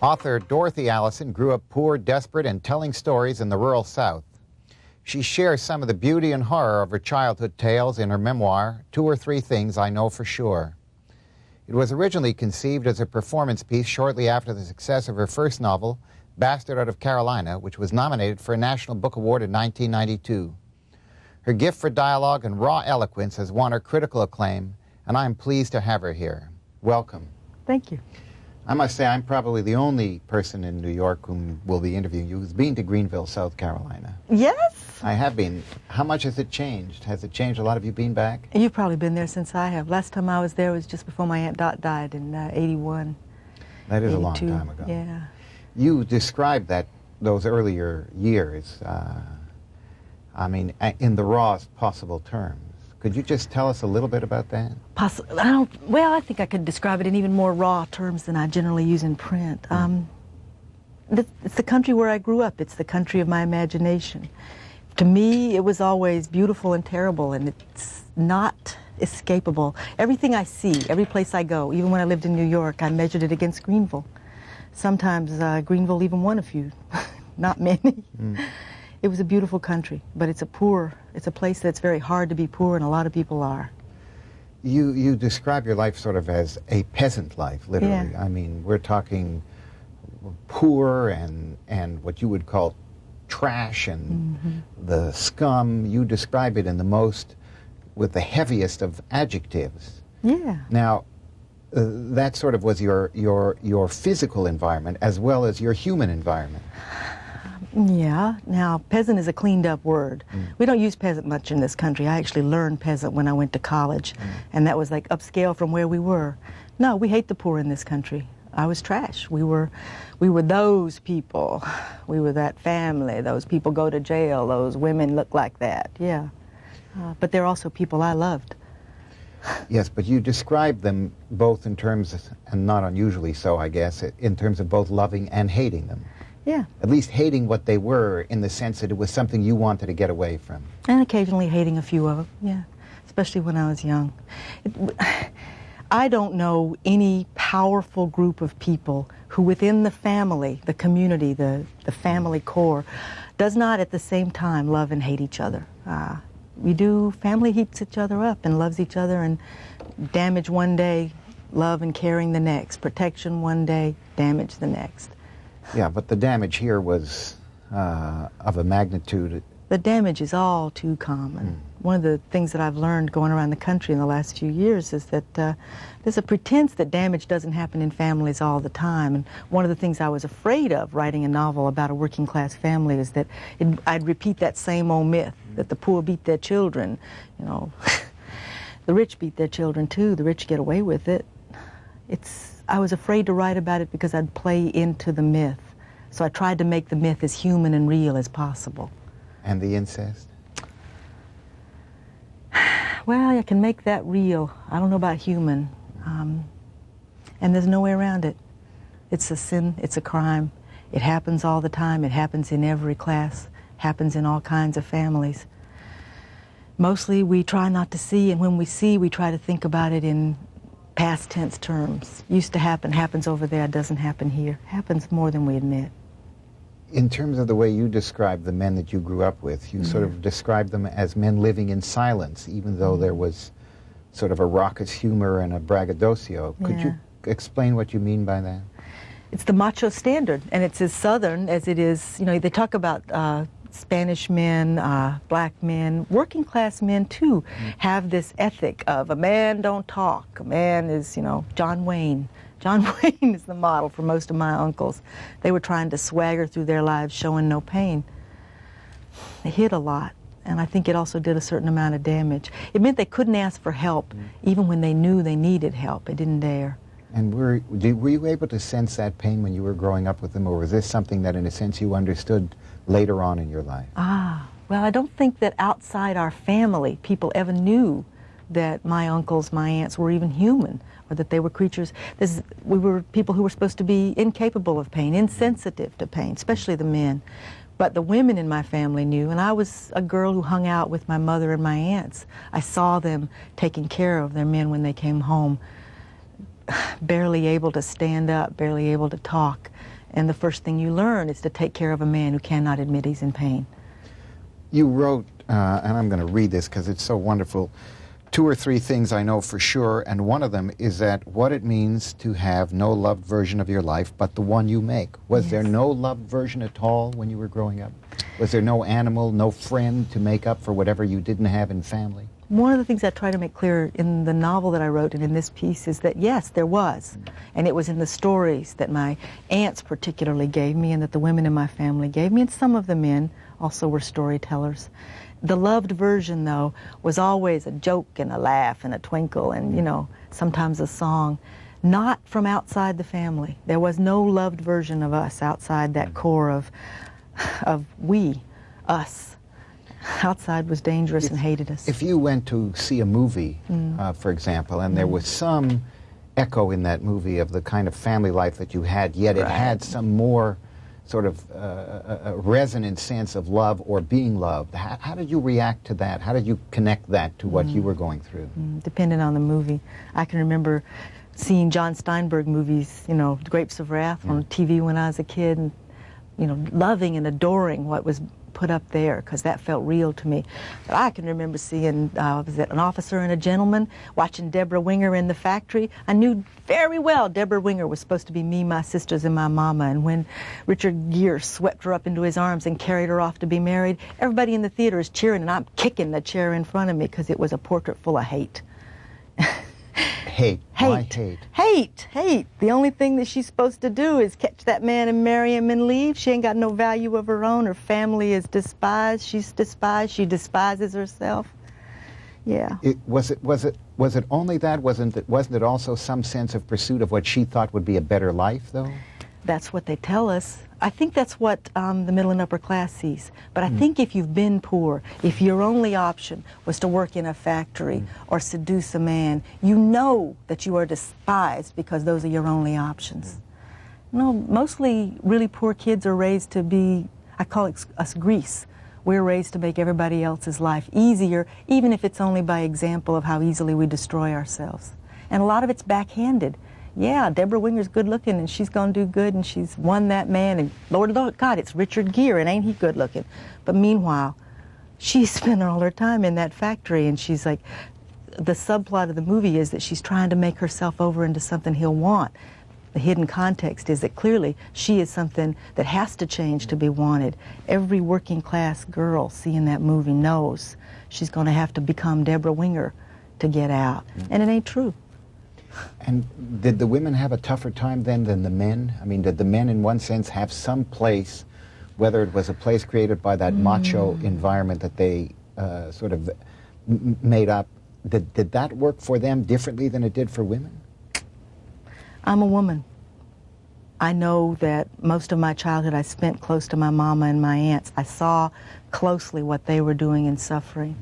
Author Dorothy Allison grew up poor, desperate, and telling stories in the rural South. She shares some of the beauty and horror of her childhood tales in her memoir, 2 or 3 Things I Know for Sure. It was originally conceived as a performance piece shortly after the success of her first novel, Bastard Out of Carolina, which was nominated for a National Book Award in 1992. Her gift for dialogue and raw eloquence has won her critical acclaim, and I am pleased to have her here. Welcome. Thank you. I must say I'm probably the only person in New York whom will be interviewing you who's been to Greenville, South Carolina. Yes? I have been. How much has it changed? Has it changed a lot? Have you been back? You've probably been there since I have. Last time I was there was just before my Aunt Dot died in 81. That is 82. A long time ago. Yeah. You described those earlier years, in the rawest possible terms. Could you just tell us a little bit about that? I think I could describe it in even more raw terms than I generally use in print. It's the country where I grew up. It's the country of my imagination. To me, it was always beautiful and terrible, and it's not escapable. Everything I see, every place I go, even when I lived in New York, I measured it against Greenville. Sometimes Greenville even won a few, not many. It was a beautiful country, but it's a place that's very hard to be poor, and a lot of people are. You describe your life sort of as a peasant life, literally. Yeah. I mean, we're talking poor and what you would call trash and the scum. You describe it with the heaviest of adjectives. Yeah. Now, that sort of was your physical environment as well as your human environment. Yeah. Now, peasant is a cleaned up word. We don't use peasant much in this country. I actually learned peasant when I went to college, and that was like upscale from where we were. No, we hate the poor in this country. I was trash. We were those people. We were that family. Those people go to jail. Those women look like that. Yeah. But they're also people I loved. Yes, but you describe them both in terms, and not unusually so, I guess, in terms of both loving and hating them. Yeah. At least hating what they were in the sense that it was something you wanted to get away from. And occasionally hating a few of them, yeah, especially when I was young. I don't know any powerful group of people who within the family, the community, the family core, does not at the same time love and hate each other. Family heats each other up and loves each other, and damage one day, love and caring the next, protection one day, damage the next. Yeah, but the damage here was of a magnitude. The damage is all too common. One of the things that I've learned going around the country in the last few years is that there's a pretense that damage doesn't happen in families all the time. And one of the things I was afraid of writing a novel about a working class family is that I'd repeat that same old myth, that the poor beat their children. You know, the rich beat their children too. The rich get away with it. I was afraid to write about it because I'd play into the myth. So I tried to make the myth as human and real as possible. And the incest? Well, I can make that real. I don't know about human. And there's no way around it. It's a sin, it's a crime. It happens all the time. It happens in every class, happens in all kinds of families. Mostly we try not to see, and when we see, we try to think about it in past tense terms. Used to happen, happens over there, doesn't happen here. Happens more than we admit. In terms of the way you describe the men that you grew up with, you sort of describe them as men living in silence, even though there was sort of a raucous humor and a braggadocio. Could you explain what you mean by that? It's the macho standard, and it's as Southern as it is. You know, they talk about Spanish men, black men, working class men too, have this ethic of a man don't talk. A man is, John Wayne. John Wayne is the model for most of my uncles. They were trying to swagger through their lives showing no pain. They hid a lot, and I think it also did a certain amount of damage. It meant they couldn't ask for help, even when they knew they needed help. They didn't dare. And were you able to sense that pain when you were growing up with them, or was this something that, in a sense, you understood later on in your life? Well, I don't think that outside our family people ever knew that my uncles, my aunts were even human, or that they were creatures. We were people who were supposed to be incapable of pain, insensitive to pain, especially the men. But the women in my family knew, and I was a girl who hung out with my mother and my aunts. I saw them taking care of their men when they came home. barely able to stand up, barely able to talk. And the first thing you learn is to take care of a man who cannot admit he's in pain. You wrote, and I'm going to read this because it's so wonderful, 2 or 3 things I know for sure, and one of them is that what it means to have no loved version of your life but the one you make. Was there no loved version at all when you were growing up? Was there no animal, no friend to make up for whatever you didn't have in family? One of the things I try to make clear in the novel that I wrote and in this piece is that, yes, there was. And it was in the stories that my aunts particularly gave me and that the women in my family gave me, and some of the men also were storytellers. The loved version, though, was always a joke and a laugh and a twinkle and, you know, sometimes a song, not from outside the family. There was no loved version of us outside that core of we, us. Outside was dangerous and hated us. If you went to see a movie, for example, and there was some echo in that movie of the kind of family life that you had, yet it had some more sort of a resonant sense of love or being loved, how did you react to that? How did you connect that to what you were going through? Depending on the movie. I can remember seeing John Steinberg movies, you know, Grapes of Wrath on TV when I was a kid, and, you know, loving and adoring what was put up there, because that felt real to me. But I can remember seeing, was it An Officer and a Gentleman, watching Deborah Winger in the factory. I knew very well Deborah Winger was supposed to be me, my sisters, and my mama, and when Richard Gere swept her up into his arms and carried her off to be married, everybody in the theater is cheering, and I'm kicking the chair in front of me because it was a portrait full of hate. Hate. Why hate? Hate. The only thing that she's supposed to do is catch that man and marry him and leave. She ain't got no value of her own. Her family is despised. She's despised. She despises herself. Yeah. Was it only that? Wasn't it also some sense of pursuit of what she thought would be a better life, though? That's what they tell us. I think that's what the middle and upper class sees. But I think if you've been poor, if your only option was to work in a factory or seduce a man, you know that you are despised because those are your only options. You know, mostly really poor kids are raised to be, I call it us grease. We're raised to make everybody else's life easier, even if it's only by example of how easily we destroy ourselves. And a lot of it's backhanded. Yeah, Deborah Winger's good looking and she's going to do good and she's won that man, and Lord God, it's Richard Gere and ain't he good looking? But meanwhile, she's spent all her time in that factory, and she's like, the subplot of the movie is that she's trying to make herself over into something he'll want. The hidden context is that clearly she is something that has to change to be wanted. Every working class girl seeing that movie knows she's going to have to become Deborah Winger to get out. And it ain't true. And did the women have a tougher time then than the men? I mean, did the men in one sense have some place, whether it was a place created by that macho environment that they sort of made up, did that work for them differently than it did for women? I'm a woman. I know that most of my childhood I spent close to my mama and my aunts. I saw closely what they were doing and suffering.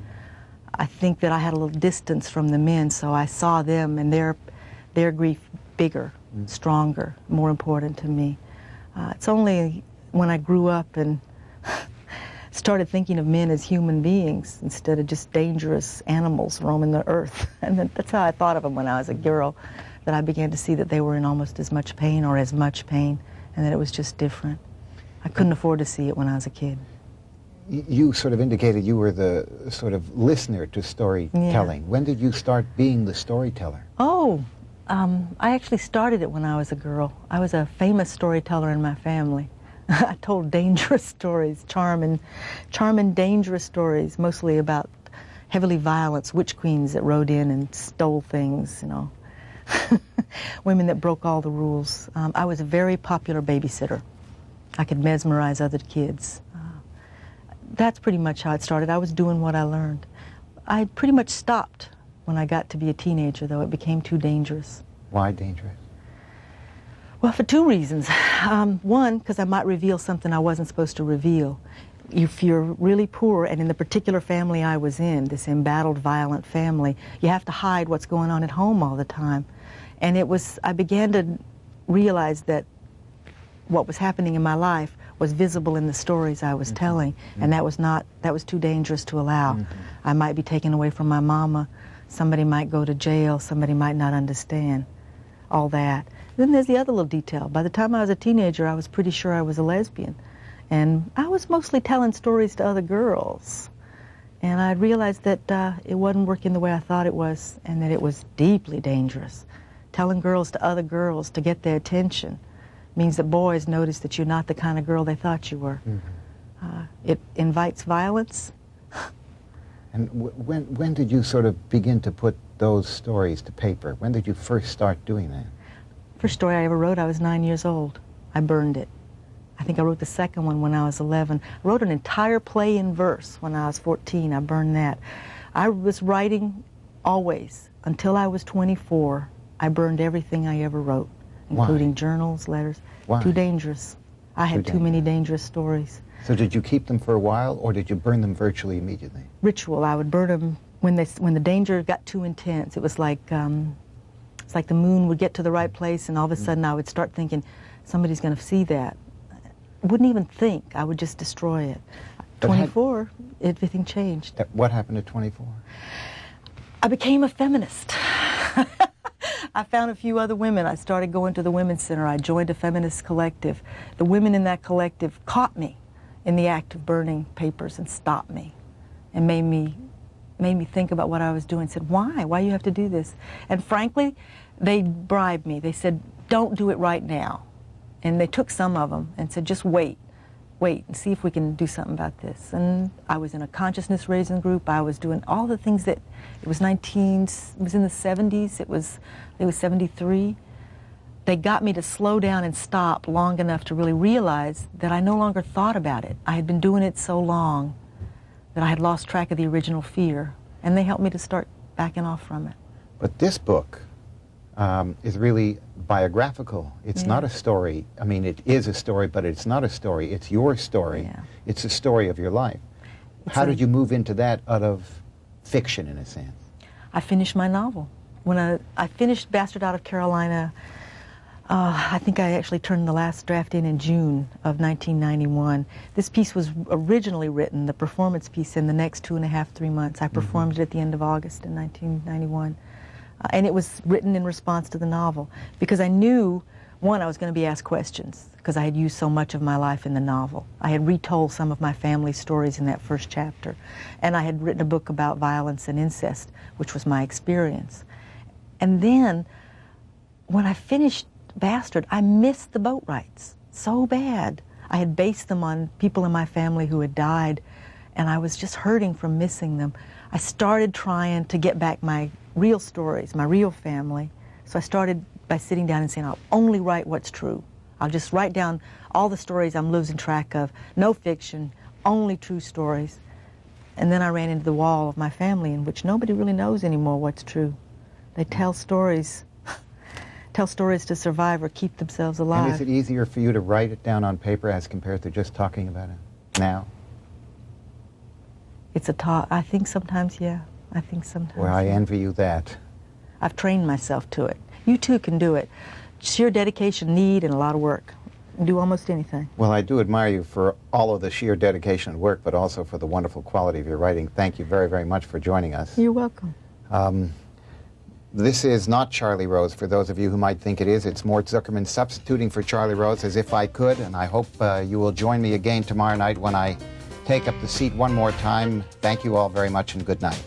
I think that I had a little distance from the men, so I saw them and their grief bigger, stronger, more important to me. It's only when I grew up and started thinking of men as human beings instead of just dangerous animals roaming the earth, and that's how I thought of them when I was a girl, that I began to see that they were in almost as much pain or as much pain, and that it was just different. I couldn't afford to see it when I was a kid. You sort of indicated you were the sort of listener to storytelling. Yeah. When did you start being the storyteller? I actually started it when I was a girl. I was a famous storyteller in my family. I told dangerous stories, charming, dangerous stories, mostly about heavily violent witch queens that rode in and stole things, you know. Women that broke all the rules. I was a very popular babysitter. I could mesmerize other kids. That's pretty much how it started. I was doing what I learned. I pretty much stopped when I got to be a teenager, though. It became too dangerous. Why dangerous? Well, for 2 reasons. One, because I might reveal something I wasn't supposed to reveal. If you're really poor, and in the particular family I was in, this embattled, violent family, you have to hide what's going on at home all the time. And I began to realize that what was happening in my life was visible in the stories I was telling, and that was too dangerous to allow. I might be taken away from my mama, somebody might go to jail, somebody might not understand. all that. Then there's the other little detail. By the time I was a teenager, I was pretty sure I was a lesbian. And I was mostly telling stories to other girls. And I realized that it wasn't working the way I thought it was, and that it was deeply dangerous. Telling girls to other girls to get their attention means that boys notice that you're not the kind of girl they thought you were. It invites violence. And when did you sort of begin to put those stories to paper? When did you first start doing that? First story I ever wrote, I was 9 years old. I burned it. I think I wrote the second one when I was 11. I wrote an entire play in verse when I was 14. I burned that. I was writing always. Until I was 24, I burned everything I ever wrote, including journals, letters. Why? Too dangerous. I had too many dangerous stories. So did you keep them for a while, or did you burn them virtually immediately? Ritual. I would burn them when the danger got too intense. It was like it's like the moon would get to the right place, and all of a sudden I would start thinking, somebody's going to see that. I wouldn't even think. I would just destroy it. At 24, everything changed. What happened at 24? I became a feminist. I found a few other women. I started going to the Women's Center. I joined a feminist collective. The women in that collective caught me in the act of burning papers and stopped me and made me think about what I was doing. Said, why? Why you have to do this? And frankly, they bribed me. They said, don't do it right now. And they took some of them and said, just wait and see if we can do something about this. And I was in a consciousness raising group. I was doing all the things that, it was in the 70s, it was 73. They got me to slow down and stop long enough to really realize that I no longer thought about it. I had been doing it so long that I had lost track of the original fear. And they helped me to start backing off from it. But this book is really biographical. It's not a story. I mean, it is a story, but it's not a story. It's your story. Yeah. It's a story of your life. How did you move into that out of fiction, in a sense? I finished my novel. When I finished Bastard Out of Carolina, I think I actually turned the last draft in June of 1991. This piece was originally written, the performance piece, in the next 2.5, 3 months. I performed it at the end of August in 1991. And it was written in response to the novel, because I knew, one, I was going to be asked questions, because I had used so much of my life in the novel. I had retold some of my family stories in that first chapter, and I had written a book about violence and incest, which was my experience. And then, when I finished Bastard, I missed the boat rights so bad. I had based them on people in my family who had died, and I was just hurting from missing them. I started trying to get back my real stories, my real family. So I started by sitting down and saying, I'll only write what's true. I'll just write down all the stories I'm losing track of. No fiction, only true stories. And then I ran into the wall of my family, in which nobody really knows anymore what's true. They tell stories to survive or keep themselves alive. And is it easier for you to write it down on paper as compared to just talking about it now? It's a talk. I think sometimes, yeah. I think sometimes. Well, I envy you that. I've trained myself to it. You too can do it. Sheer dedication, need, and a lot of work. You can do almost anything. Well, I do admire you for all of the sheer dedication and work, but also for the wonderful quality of your writing. Thank you very, very much for joining us. You're welcome. This is not Charlie Rose, for those of you who might think it is. It's Mort Zuckerman substituting for Charlie Rose, as if I could, and I hope you will join me again tomorrow night when I take up the seat one more time. Thank you all very much, and good night.